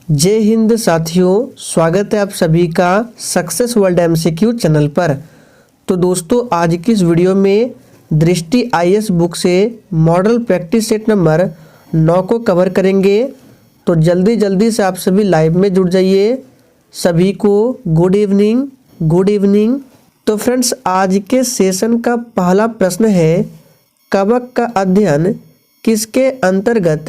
जय हिंद साथियों, स्वागत है आप सभी का सक्सेस वर्ल्ड एमसीक्यू चैनल पर। तो दोस्तों, आज की इस वीडियो में दृष्टि आईएएस बुक से मॉडल प्रैक्टिस सेट नंबर 9 को कवर करेंगे। तो जल्दी से आप सभी लाइव में जुड़ जाइए। सभी को गुड इवनिंग। तो फ्रेंड्स, आज के सेशन का पहला प्रश्न है, कवक का अध्ययन किसके अंतर्गत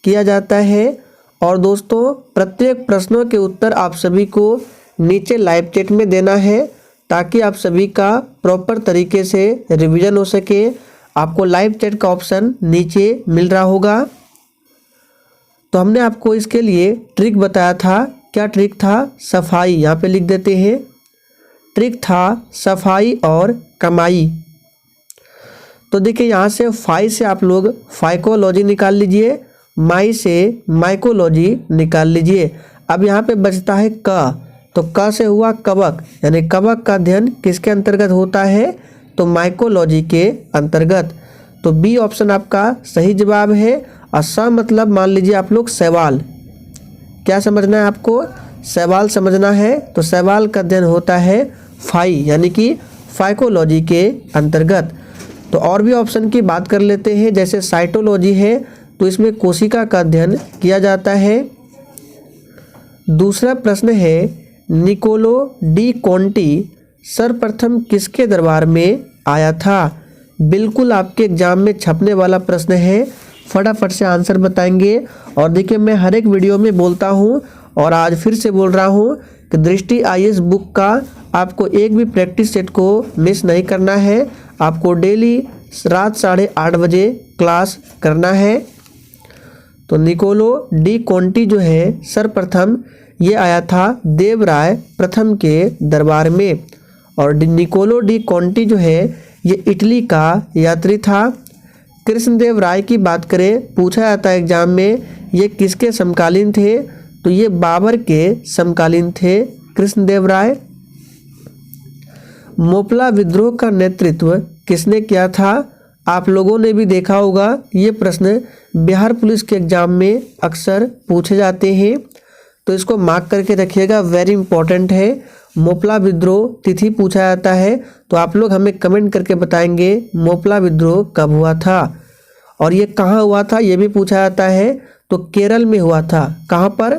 किया जाता है। और दोस्तों, प्रत्येक प्रश्नों के उत्तर आप सभी को नीचे लाइव चैट में देना है ताकि आप सभी का प्रॉपर तरीके से रिवीजन हो सके। आपको लाइव चैट का ऑप्शन नीचे मिल रहा होगा। तो हमने आपको इसके लिए ट्रिक बताया था। क्या ट्रिक था? सफाई। यहाँ पे लिख देते हैं, ट्रिक था सफाई और कमाई। तो देखिए, यहाँ से फाई से आप लोग फाइकोलॉजी निकाल लीजिए, माई से माइकोलॉजी निकाल लीजिए। अब यहाँ पे बचता है क। तो क से हुआ कवक, यानी कवक का अध्ययन किसके अंतर्गत होता है? तो माइकोलॉजी के अंतर्गत। तो बी ऑप्शन आपका सही जवाब है। और स मतलब मान लीजिए आप लोग सवाल। क्या समझना है आपको? सवाल समझना है। तो सवाल का अध्ययन होता है फाई, यानी कि फाइकोलॉजी के अंतर्गत। तो और भी ऑप्शन की बात कर लेते हैं, जैसे साइटोलॉजी है तो इसमें कोशिका का अध्ययन किया जाता है। दूसरा प्रश्न है, निकोलो डी कोंटी सर्वप्रथम किसके दरबार में आया था? बिल्कुल आपके एग्जाम में छपने वाला प्रश्न है। फटाफट से आंसर बताएंगे। और देखिए, मैं हर एक वीडियो में बोलता हूँ और आज फिर से बोल रहा हूँ कि दृष्टि आईएएस बुक का आपको एक भी प्रैक्टिस सेट को मिस नहीं करना है। आपको डेली रात 8:30 बजे क्लास करना है। तो निकोलो डी कोंटी जो है सर्वप्रथम ये आया था देवराय प्रथम के दरबार में। और निकोलो डी कोंटी जो है ये इटली का यात्री था। कृष्णदेव राय की बात करें, पूछा जाता है एग्जाम में, ये किसके समकालीन थे? तो ये बाबर के समकालीन थे कृष्णदेव राय। मोपला विद्रोह का नेतृत्व किसने किया था? आप लोगों ने भी देखा होगा, ये प्रश्न बिहार पुलिस के एग्जाम में अक्सर पूछे जाते हैं। तो इसको मार्क करके रखिएगा, वेरी इंपॉर्टेंट है। मोपला विद्रोह तिथि पूछा जाता है तो आप लोग हमें कमेंट करके बताएंगे मोपला विद्रोह कब हुआ था और ये कहाँ हुआ था, ये भी पूछा जाता है। तो केरल में हुआ था। कहाँ पर?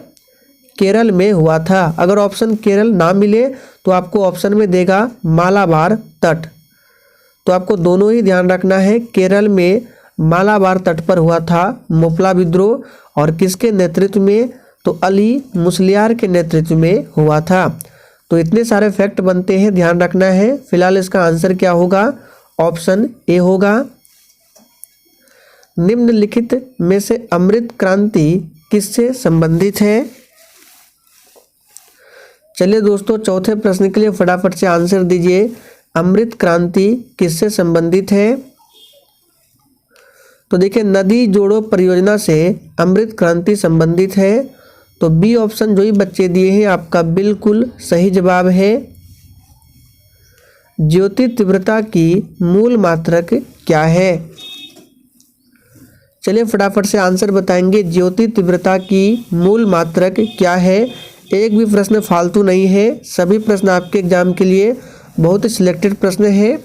केरल में हुआ था। अगर ऑप्शन केरल ना मिले तो आपको ऑप्शन में देगा मालाबार तट। तो आपको दोनों ही ध्यान रखना है। केरल में मालाबार तट पर हुआ था मोपला विद्रोह। और किसके नेतृत्व में? तो अली मुसलियार के नेतृत्व में हुआ था। तो इतने सारे फैक्ट बनते हैं, ध्यान रखना है। फिलहाल इसका आंसर क्या होगा? ऑप्शन ए होगा। निम्नलिखित में से अमृत क्रांति किससे संबंधित है? चलिए दोस्तों, चौथे प्रश्न के लिए फटाफट से आंसर दीजिए। अमृत क्रांति किससे संबंधित है? तो देखिए, नदी जोड़ो परियोजना से अमृत क्रांति संबंधित है। तो बी ऑप्शन जो ही बच्चे दिए हैं आपका बिल्कुल सही जवाब है। ज्योति तीव्रता की मूल मात्रक क्या है? चलिए फटाफट से आंसर बताएंगे। ज्योति तीव्रता की मूल मात्रक क्या है? एक भी प्रश्न फालतू नहीं है, सभी प्रश्न आपके एग्जाम के लिए बहुत ही सिलेक्टेड प्रश्न है।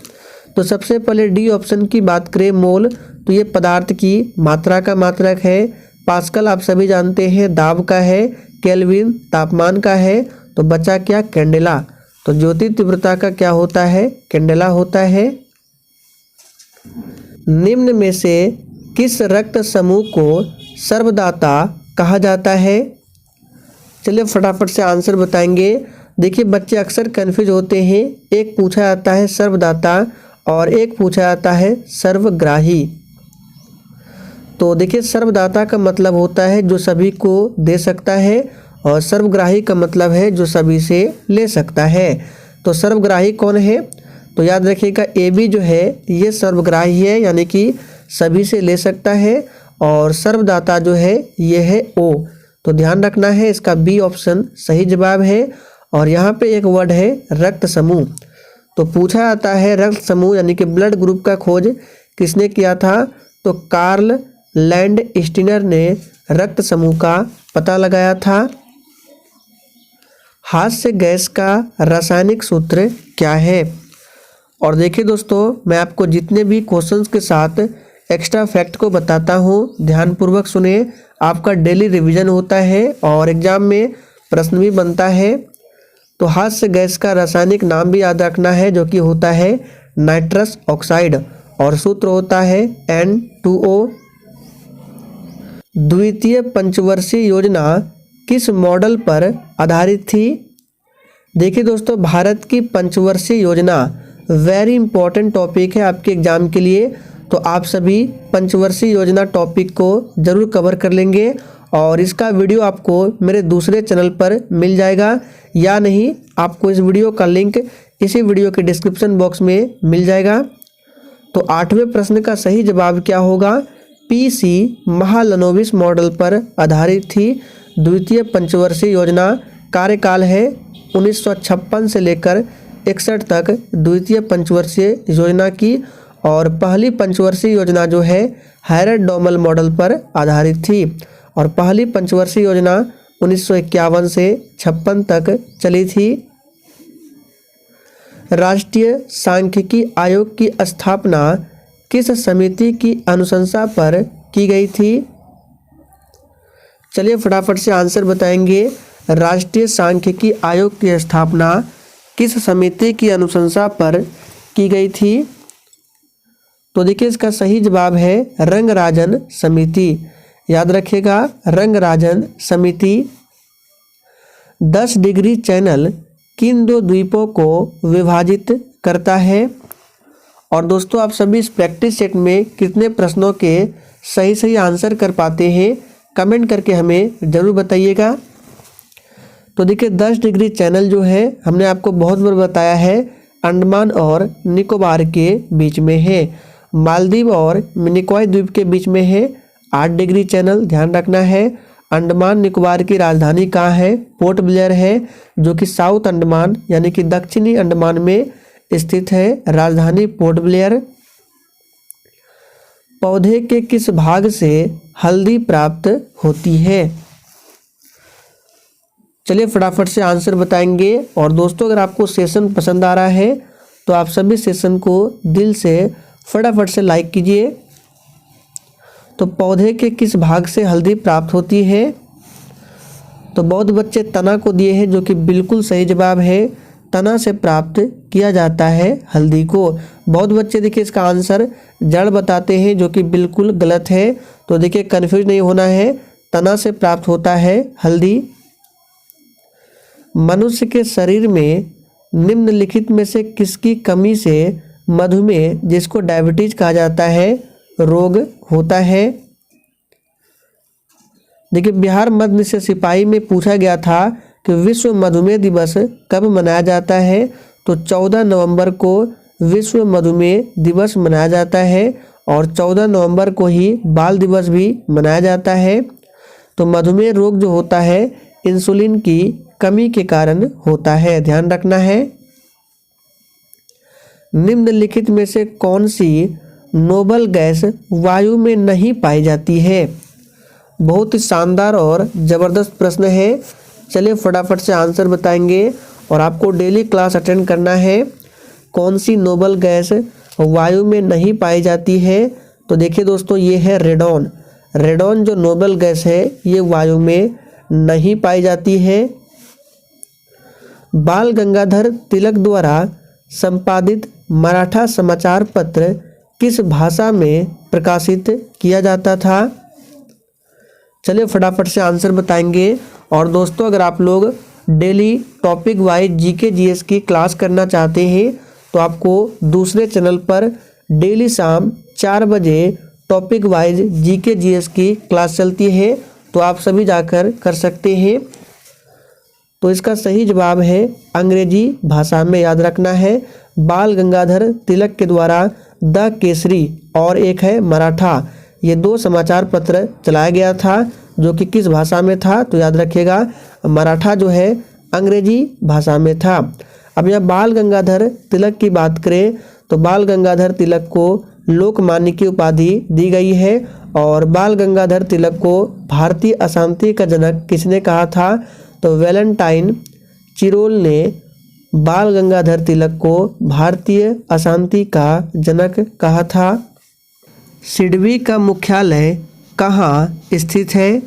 तो सबसे पहले डी ऑप्शन की बात करें, मोल, तो ये पदार्थ की मात्रा का मात्रक है। पास्कल आप सभी जानते हैं दाब का है। केल्विन तापमान का है। तो बचा क्या? कैंडेला। तो ज्योति तीव्रता का क्या होता है? कैंडेला होता है। निम्न में से किस रक्त समूह को सर्वदाता कहा जाता है? चलिए फटाफट से आंसर बताएंगे। देखिए, बच्चे अक्सर कंफ्यूज होते हैं। एक पूछा जाता है सर्वदाता और एक पूछा जाता है सर्वग्राही। तो देखिए, सर्वदाता का मतलब होता है जो सभी को दे सकता है और सर्वग्राही का मतलब है जो सभी से ले सकता है। तो सर्वग्राही कौन है? तो याद रखिएगा, ए बी जो है ये सर्वग्राही है, यानी कि सभी से ले सकता है। और सर्वदाता जो है ये है ओ। तो ध्यान रखना है, इसका बी ऑप्शन सही जवाब है। और यहाँ पे एक वर्ड है रक्त समूह। तो पूछा जाता है रक्त समूह यानी कि ब्लड ग्रुप का खोज किसने किया था? तो कार्ल लैंड स्टीनर ने रक्त समूह का पता लगाया था। हास्य गैस का रासायनिक सूत्र क्या है। और देखिए दोस्तों, मैं आपको जितने भी क्वेश्चंस के साथ एक्स्ट्रा फैक्ट को बताता हूँ, ध्यानपूर्वक सुने। आपका डेली रिवीजन होता है और एग्जाम में प्रश्न भी बनता है। तो हास्य गैस का रासायनिक नाम भी याद रखना है, जो कि होता है नाइट्रस ऑक्साइड, और सूत्र होता है N2O। द्वितीय पंचवर्षीय योजना किस मॉडल पर आधारित थी। देखिए दोस्तों, भारत की पंचवर्षीय योजना वेरी इंपॉर्टेंट टॉपिक है आपके एग्जाम के लिए। तो आप सभी पंचवर्षीय योजना टॉपिक को जरूर कवर कर लेंगे, और इसका वीडियो आपको मेरे दूसरे चैनल पर मिल जाएगा, या नहीं आपको इस वीडियो का लिंक इसी वीडियो के डिस्क्रिप्शन बॉक्स में मिल जाएगा। तो 8वें प्रश्न का सही जवाब क्या होगा। पीसी महालनोबिस मॉडल पर आधारित थी द्वितीय पंचवर्षीय योजना। कार्यकाल है 1956 से लेकर 61 तक द्वितीय पंचवर्षीय योजना की, और पहली पंचवर्षीय योजना जो है हैरल्ड डोमल मॉडल पर आधारित थी, और पहली पंचवर्षीय योजना 1951 से 56 तक चली थी। राष्ट्रीय सांख्यिकी आयोग की स्थापना किस समिति की अनुशंसा पर की गई थी। चलिए फटाफट से आंसर बताएंगे। राष्ट्रीय सांख्यिकी आयोग की स्थापना किस समिति की अनुशंसा पर की गई थी। तो देखिए, इसका सही जवाब है रंगराजन समिति। याद रखिएगा, रंगराजन समिति। 10 डिग्री चैनल किन दो द्वीपों को विभाजित करता है। और दोस्तों, आप सभी इस प्रैक्टिस सेट में कितने प्रश्नों के सही आंसर कर पाते हैं, कमेंट करके हमें ज़रूर बताइएगा। तो देखिए, 10 डिग्री चैनल जो है हमने आपको बहुत बार बताया है, अंडमान और निकोबार के बीच में है। मालदीव और मिनिकॉय द्वीप के बीच में है 8 डिग्री चैनल, ध्यान रखना है। अंडमान निकोबार की राजधानी कहाँ है, पोर्ट ब्लेयर है, जो कि साउथ अंडमान यानी कि दक्षिणी अंडमान में स्थित है, राजधानी पोर्ट ब्लेयर। पौधे के किस भाग से हल्दी प्राप्त होती है। चलिए फटाफट से आंसर बताएंगे। और दोस्तों, अगर आपको सेशन पसंद आ रहा है तो आप सभी सेशन को दिल से फटाफट से लाइक कीजिए। तो पौधे के किस भाग से हल्दी प्राप्त होती है। तो बहुत बच्चे तना को दिए हैं, जो कि बिल्कुल सही जवाब है। तना से प्राप्त किया जाता है हल्दी को। बहुत बच्चे देखिए इसका आंसर जड़ बताते हैं, जो कि बिल्कुल गलत है। तो देखिए, कन्फ्यूज नहीं होना है, तना से प्राप्त होता है हल्दी। मनुष्य के शरीर में निम्नलिखित में से किसकी कमी से मधुमेह, जिसको डायबिटीज कहा जाता है, रोग होता है। देखिए, बिहार मध्य निषेध सिपाही में पूछा गया था कि विश्व मधुमेह दिवस कब मनाया जाता है। तो 14 नवंबर को विश्व मधुमेह दिवस मनाया जाता है, और 14 नवंबर को ही बाल दिवस भी मनाया जाता है। तो मधुमेह रोग जो होता है इंसुलिन की कमी के कारण होता है, ध्यान रखना है। निम्नलिखित में से कौन सी नोबल गैस वायु में नहीं पाई जाती है। बहुत ही शानदार और ज़बरदस्त प्रश्न है। चलिए फटाफट से आंसर बताएंगे, और आपको डेली क्लास अटेंड करना है। कौन सी नोबल गैस वायु में नहीं पाई जाती है। तो देखिए दोस्तों, ये है रेडॉन। रेडॉन जो नोबल गैस है, ये वायु में नहीं पाई जाती है। बाल गंगाधर तिलक द्वारा संपादित मराठा समाचार पत्र किस भाषा में प्रकाशित किया जाता था। चलिए फटाफट से आंसर बताएंगे। और दोस्तों, अगर आप लोग daily topic wise GK GS की क्लास करना चाहते हैं, तो आपको दूसरे चैनल पर डेली शाम 4 बजे टॉपिक वाइज जीके जीएस की क्लास चलती है, तो आप सभी जाकर कर सकते हैं। तो इसका सही जवाब है अंग्रेजी भाषा में, याद रखना है। बाल गंगाधर तिलक के द्वारा द केसरी और एक है मराठा, ये 2 समाचार पत्र चलाया गया था, जो कि किस भाषा में था। तो याद रखिएगा, मराठा जो है अंग्रेजी भाषा में था। अब यह बाल गंगाधर तिलक की बात करें, तो बाल गंगाधर तिलक को लोकमान्य की उपाधि दी गई है। और बाल गंगाधर तिलक को भारतीय अशांति का जनक किसने कहा था। तो वैलेंटाइन चिरोल ने बाल गंगाधर तिलक को भारतीय अशांति का जनक कहा था? सिडबी का मुख्यालय कहाँ स्थित है?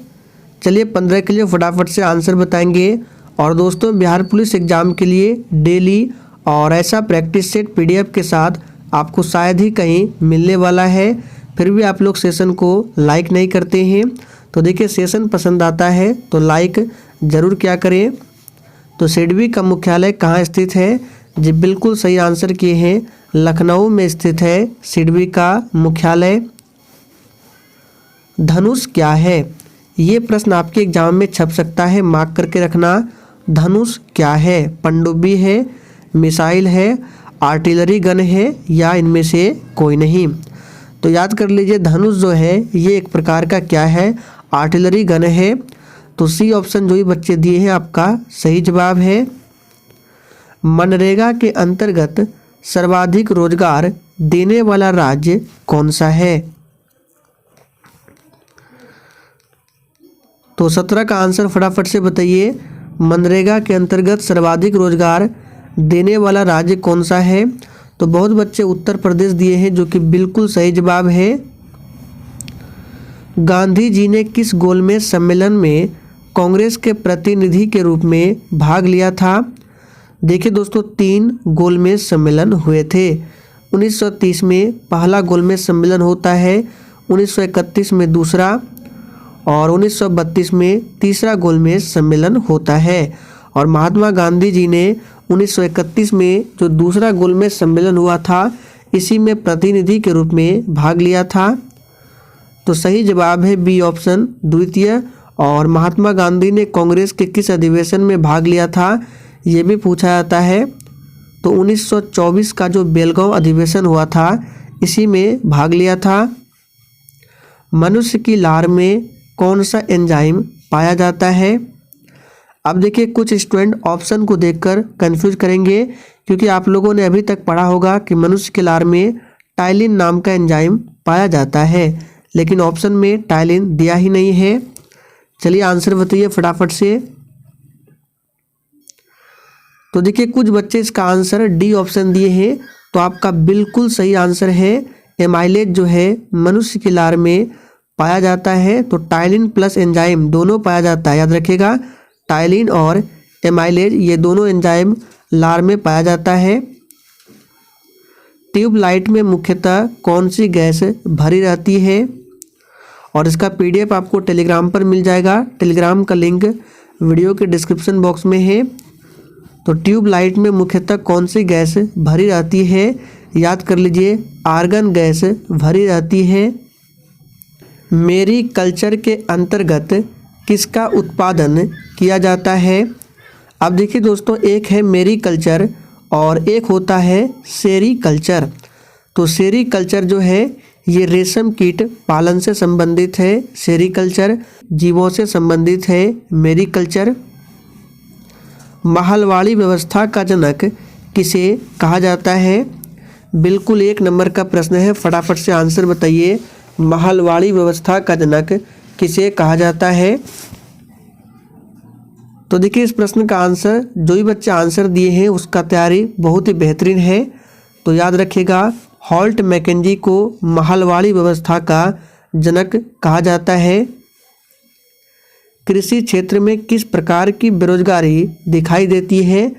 चलिए 15 के लिए फटाफट से आंसर बताएंगे। और दोस्तों, बिहार पुलिस एग्ज़ाम के लिए डेली और ऐसा प्रैक्टिस सेट पीडीएफ के साथ आपको शायद ही कहीं मिलने वाला है, फिर भी आप लोग सेशन को लाइक नहीं करते हैं। तो देखिए, सेशन पसंद आता है तो लाइक ज़रूर क्या करें। तो सिडबी का मुख्यालय कहाँ स्थित है? जी बिल्कुल सही आंसर किए हैं, लखनऊ में स्थित है सिडबी का मुख्यालय। धनुष क्या है? ये प्रश्न आपके एग्जाम में छप सकता है, मार्क करके रखना। धनुष क्या है? पनडुब्बी है, मिसाइल है, आर्टिलरी गन है, या इनमें से कोई नहीं? तो याद कर लीजिए, धनुष जो है ये एक प्रकार का क्या है? आर्टिलरी गन है। तो सी ऑप्शन जो ही बच्चे दिए हैं आपका सही जवाब है। मनरेगा के अंतर्गत सर्वाधिक रोजगार देने वाला राज्य कौन सा है? तो 17 का आंसर फटाफट से बताइए। मनरेगा के अंतर्गत सर्वाधिक रोजगार देने वाला राज्य कौन सा है? तो बहुत बच्चे उत्तर प्रदेश दिए हैं, जो कि बिल्कुल सही जवाब है। गांधी जी ने किस गोलमेज सम्मेलन में कांग्रेस के प्रतिनिधि के रूप में भाग लिया था? देखिए दोस्तों, 3 गोलमेज सम्मेलन हुए थे। 1930 में पहला गोलमेज सम्मेलन होता है, 1931 में दूसरा, और 1932 में तीसरा गोलमेज सम्मेलन होता है। और महात्मा गांधी जी ने 1931 में जो दूसरा गोलमेज सम्मेलन हुआ था, इसी में प्रतिनिधि के रूप में भाग लिया था। तो सही जवाब है बी ऑप्शन, द्वितीय। और महात्मा गांधी ने कांग्रेस के किस अधिवेशन में भाग लिया था, ये भी पूछा जाता है। तो 1924 का जो बेलगांव अधिवेशन हुआ था, इसी में भाग लिया था। मनुष्य की लार में कौन सा एंजाइम पाया जाता है? अब देखिए, कुछ स्टूडेंट ऑप्शन को देखकर कंफ्यूज करेंगे, क्योंकि आप लोगों ने अभी तक पढ़ा होगा कि मनुष्य के लार में टाइलिन नाम का एंजाइम पाया जाता है, लेकिन ऑप्शन में टाइलिन दिया ही नहीं है। चलिए आंसर बताइए फटाफट से। तो देखिए, कुछ बच्चे इसका आंसर डी ऑप्शन दिए हैं, तो आपका बिल्कुल सही आंसर है। एमाइलेज जो है मनुष्य की लार में पाया जाता है। तो टाइलिन प्लस एंजाइम दोनों पाया जाता है, याद रखिएगा। टाइलिन और एमाइलेज ये दोनों एंजाइम लार में पाया जाता है। ट्यूबलाइट में मुख्यतः कौन सी गैस भरी रहती है? और इसका पीडीएफ आपको टेलीग्राम पर मिल जाएगा। टेलीग्राम का लिंक वीडियो के डिस्क्रिप्शन बॉक्स में है। तो ट्यूबलाइट में मुख्यतः कौन सी गैस भरी रहती है? याद कर लीजिए, आर्गन गैस भरी रहती है। मेरी कल्चर के अंतर्गत किसका उत्पादन किया जाता है? अब देखिए दोस्तों, एक है मेरी कल्चर और एक होता है सेरी कल्चर। तो सेरी कल्चर जो है ये रेशम कीट पालन से संबंधित है, सेरी कल्चर जीवों से संबंधित है, मेरी कल्चर। महलवाड़ी व्यवस्था का जनक किसे कहा जाता है? बिल्कुल 1 नंबर का प्रश्न है, फटाफट से आंसर बताइए। महलवाड़ी व्यवस्था का जनक किसे कहा जाता है? तो देखिए, इस प्रश्न का आंसर जो भी बच्चे आंसर दिए हैं उसका तैयारी बहुत ही बेहतरीन है। तो याद रखिएगा, हॉल्ट मैकेंजी को महलवाड़ी व्यवस्था का जनक कहा जाता है। कृषि क्षेत्र में किस प्रकार की बेरोजगारी दिखाई देती है?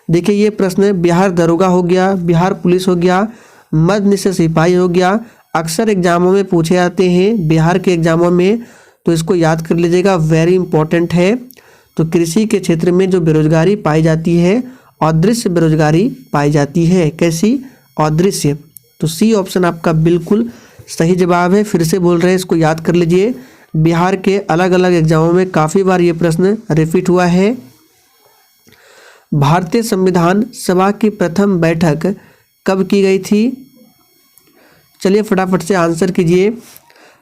देखिए, ये प्रश्न बिहार दरोगा हो गया, बिहार पुलिस हो गया, मध्य निश्चय सिपाही हो गया, अक्सर एग्जामों में पूछे जाते हैं बिहार के एग्जामों में, तो इसको याद कर लीजिएगा, वेरी इंपॉर्टेंट है। तो कृषि के क्षेत्र में जो बेरोजगारी पाई जाती है, अदृश्य बेरोजगारी पाई जाती है। कैसी? अदृश्य। तो सी ऑप्शन आपका बिल्कुल सही जवाब है। फिर से बोल रहे हैं, इसको याद कर लीजिए। बिहार के अलग अलग एग्जामों में काफ़ी बार ये प्रश्न रिपीट हुआ है। भारतीय संविधान सभा की प्रथम बैठक कब की गई थी? चलिए फटाफट से आंसर कीजिए।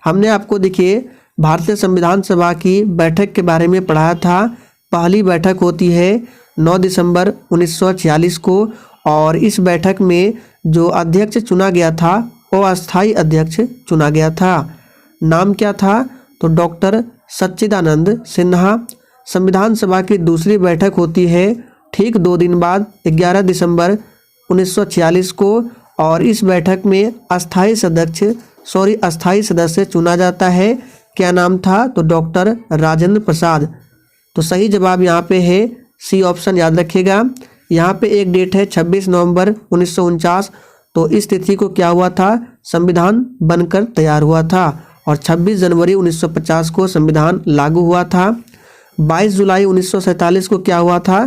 हमने आपको देखिए भारतीय संविधान सभा की बैठक के बारे में पढ़ाया था। पहली बैठक होती है 9 दिसंबर 1946 को, और इस बैठक में जो अध्यक्ष चुना गया था वो अस्थायी अध्यक्ष चुना गया था। नाम क्या था? तो डॉक्टर सच्चिदानंद सिन्हा। संविधान सभा की दूसरी बैठक होती है ठीक 2 दिन बाद 11 दिसंबर 1946 को, और इस बैठक में अस्थाई सदस्य चुना जाता है। क्या नाम था? तो डॉक्टर राजेंद्र प्रसाद। तो सही जवाब यहाँ पे है सी ऑप्शन, याद रखिएगा। यहाँ पे एक डेट है 26 नवंबर 1949। तो इस तिथि को क्या हुआ था? संविधान बनकर तैयार हुआ था, और 26 जनवरी 1950 को संविधान लागू हुआ था। 22 जुलाई 1947 को क्या हुआ था?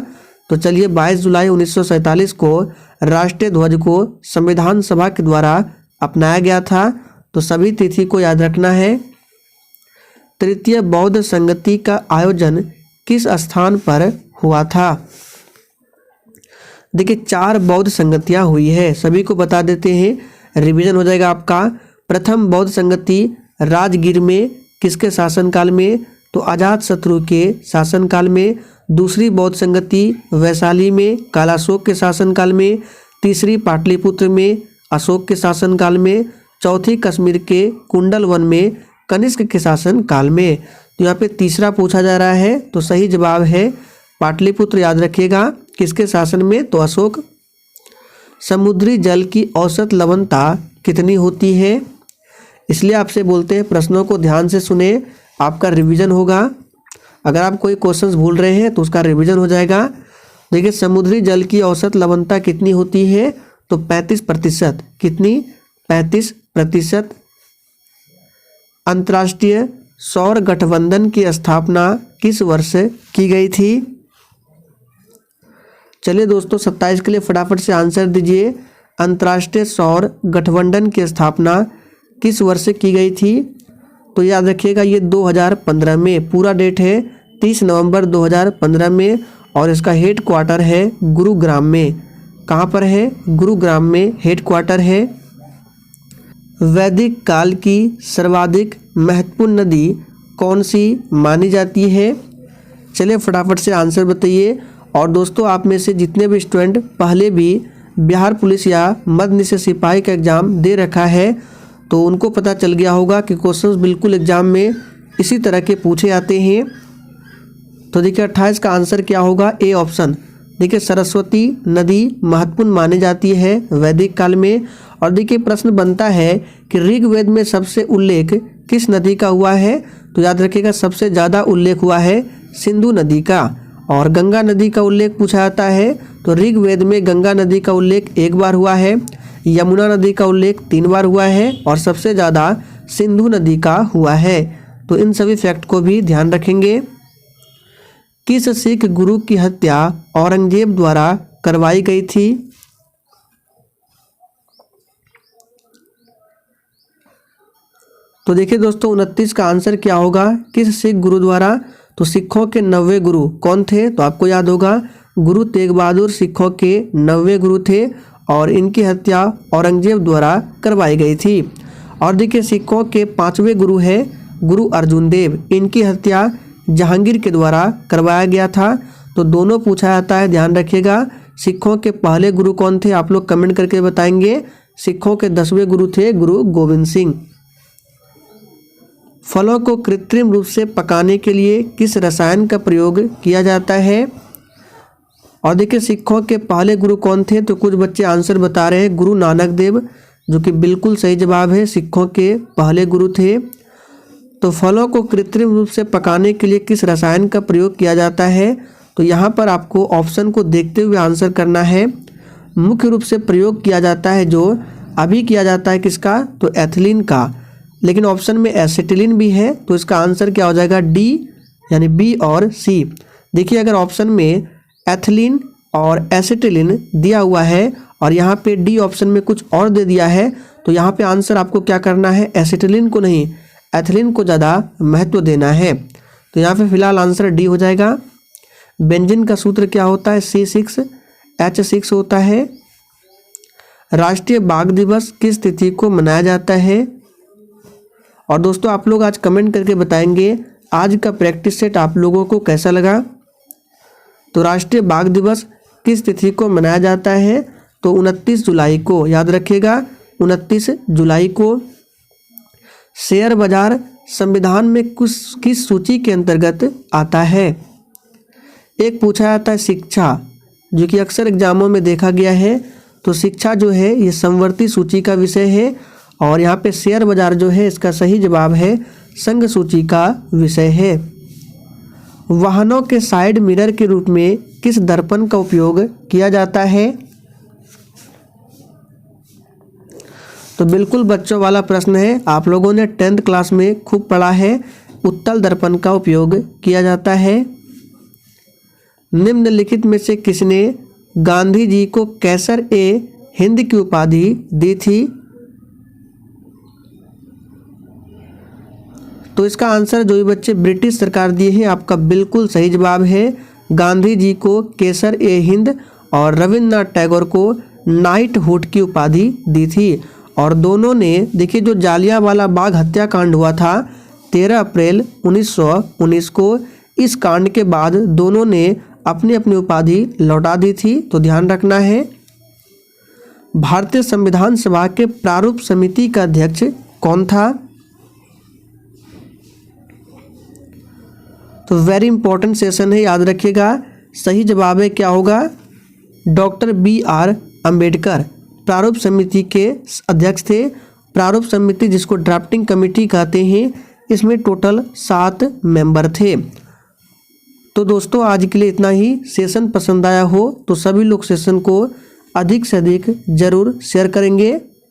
तो चलिए 22 जुलाई 1947 को राष्ट्रीय ध्वज को संविधान सभा के द्वारा अपनाया गया था। तो सभी तिथि को याद रखना है। तृतीय बौद्ध संगति का आयोजन किस स्थान पर हुआ था? देखिए 4 बौद्ध संगतियां हुई है, सभी को बता देते हैं, रिवीजन हो जाएगा आपका। प्रथम बौद्ध संगति राजगीर में, किसके शासनकाल में? तो अजातशत्रु के शासनकाल में। दूसरी बौद्ध संगति वैशाली में, कालाशोक के शासनकाल में। तीसरी पाटलिपुत्र में, अशोक के शासनकाल में। चौथी कश्मीर के कुंडल वन में, कनिष्क के शासनकाल में। तो यहाँ पे तीसरा पूछा जा रहा है, तो सही जवाब है पाटलिपुत्र, याद रखिएगा। किसके शासन में? तो अशोक। समुद्री जल की औसत लवणता कितनी होती है? इसलिए आपसे बोलते हैं प्रश्नों को ध्यान से सुने, आपका रिवीजन होगा। अगर आप कोई क्वेश्चंस भूल रहे हैं तो उसका रिवीजन हो जाएगा। देखिए समुद्री जल की औसत लवणता कितनी होती है? तो 35%। कितनी? 35%। अंतर्राष्ट्रीय सौर गठबंधन की स्थापना किस वर्ष की गई थी? चलिए दोस्तों 27 के लिए फटाफट से आंसर दीजिए। अंतर्राष्ट्रीय सौर गठबंधन की स्थापना किस वर्ष की गई थी? तो याद रखिएगा ये 2015 में, पूरा डेट है 30 नवंबर 2015 में, और इसका हेड क्वार्टर है गुरुग्राम में। कहाँ पर है? गुरुग्राम में हेड क्वार्टर है। वैदिक काल की सर्वाधिक महत्वपूर्ण नदी कौन सी मानी जाती है? चलिए फटाफट से आंसर बताइए। और दोस्तों आप में से जितने भी स्टूडेंट पहले भी बिहार पुलिस या मध्य निषेध सिपाही का एग्ज़ाम दे रखा है, तो उनको पता चल गया होगा कि क्वेश्चंस बिल्कुल एग्ज़ाम में इसी तरह के पूछे जाते हैं। तो देखिए 28 का आंसर क्या होगा? A option. देखिए सरस्वती नदी महत्वपूर्ण मानी जाती है वैदिक काल में। और देखिए प्रश्न बनता है कि ऋग्वेद में सबसे उल्लेख किस नदी का हुआ है? तो याद रखिएगा सबसे ज़्यादा उल्लेख हुआ है सिंधु नदी का। और गंगा नदी का उल्लेख पूछा जाता है, तो ऋग्वेद में गंगा नदी का उल्लेख 1 बार हुआ है, यमुना नदी का उल्लेख 3 बार हुआ है, और सबसे ज़्यादा सिंधु नदी का हुआ है। तो इन सभी फैक्ट को भी ध्यान रखेंगे। किस सिख गुरु की हत्या औरंगजेब द्वारा करवाई गई थी? तो देखिए दोस्तों 29 का आंसर क्या होगा? किस सिख गुरु द्वारा? तो सिखों के 90 गुरु कौन थे? तो आपको याद होगा गुरु तेग बहादुर सिखों के 90 गुरु थे, और इनकी हत्या औरंगजेब द्वारा करवाई गई थी। और देखिए सिखों के 5वें गुरु है गुरु अर्जुन देव, इनकी हत्या जहांगीर के द्वारा करवाया गया था। तो दोनों पूछा जाता है, ध्यान रखिएगा। सिखों के पहले गुरु कौन थे? आप लोग कमेंट करके बताएंगे। सिखों के 10वें गुरु थे गुरु गोविंद सिंह। फलों को कृत्रिम रूप से पकाने के लिए किस रसायन का प्रयोग किया जाता है? और देखिए सिखों के पहले गुरु कौन थे? तो कुछ बच्चे आंसर बता रहे हैं गुरु नानक देव, जो कि बिल्कुल सही जवाब है, सिखों के पहले गुरु थे। तो फलों को कृत्रिम रूप से पकाने के लिए किस रसायन का प्रयोग किया जाता है? तो यहाँ पर आपको ऑप्शन को देखते हुए आंसर करना है। मुख्य रूप से प्रयोग किया जाता है जो अभी किया जाता है किसका? तो एथिलीन का। लेकिन ऑप्शन में एसिटिलीन भी है, तो इसका आंसर क्या हो जाएगा? डी, यानी बी और सी। देखिए अगर ऑप्शन में एथिलीन और एसिटिलीन दिया हुआ है और यहाँ पे डी ऑप्शन में कुछ और दे दिया है, तो यहाँ पे आंसर आपको क्या करना है? एसिटिलीन को नहीं, एथिलीन को ज़्यादा महत्व देना है। तो यहाँ पे फिलहाल आंसर डी हो जाएगा। बेंजीन का सूत्र क्या होता है? C6H6 होता है। राष्ट्रीय बाघ दिवस किस तिथि को मनाया जाता है? और दोस्तों आप लोग आज कमेंट करके बताएंगे आज का प्रैक्टिस सेट आप लोगों को कैसा लगा। तो राष्ट्रीय बाघ दिवस किस तिथि को मनाया जाता है? तो 29 जुलाई को, याद रखिएगा 29 जुलाई को। शेयर बाजार संविधान में किस सूची के अंतर्गत आता है? एक पूछा जाता है शिक्षा जो कि अक्सर एग्जामों में देखा गया है। तो शिक्षा जो है ये समवर्ती सूची का विषय है और यहाँ पे शेयर बाजार जो है इसका सही जवाब है संघ सूची का विषय है। वाहनों के साइड मिरर के रूप में किस दर्पण का उपयोग किया जाता है? तो बिल्कुल बच्चों वाला प्रश्न है, आप लोगों ने 10th क्लास में खूब पढ़ा है। उत्तल दर्पण का उपयोग किया जाता है। निम्नलिखित में से किसने गांधी जी को कैसर ए हिंद की उपाधि दी थी? तो इसका आंसर जो भी बच्चे ब्रिटिश सरकार दिए हैं आपका बिल्कुल सही जवाब है। गांधी जी को केसर ए हिंद और रविंद्रनाथ टैगोर को नाइटहुड की उपाधि दी थी। और दोनों ने देखिए जो जालियांवाला बाग हत्याकांड हुआ था 13 अप्रैल 1919 को, इस कांड के बाद दोनों ने अपनी अपनी उपाधि लौटा दी थी। तो ध्यान रखना है। भारतीय संविधान सभा के प्रारूप समिति का अध्यक्ष कौन था? तो वेरी इंपॉर्टेंट सेशन है, याद रखिएगा। सही जवाब है क्या होगा? डॉक्टर BR अम्बेडकर प्रारूप समिति के अध्यक्ष थे। प्रारूप समिति जिसको ड्राफ्टिंग कमेटी कहते हैं, इसमें टोटल 7 मेंबर थे। तो दोस्तों आज के लिए इतना ही। सेशन पसंद आया हो तो सभी लोग सेशन को अधिक से अधिक जरूर शेयर करेंगे।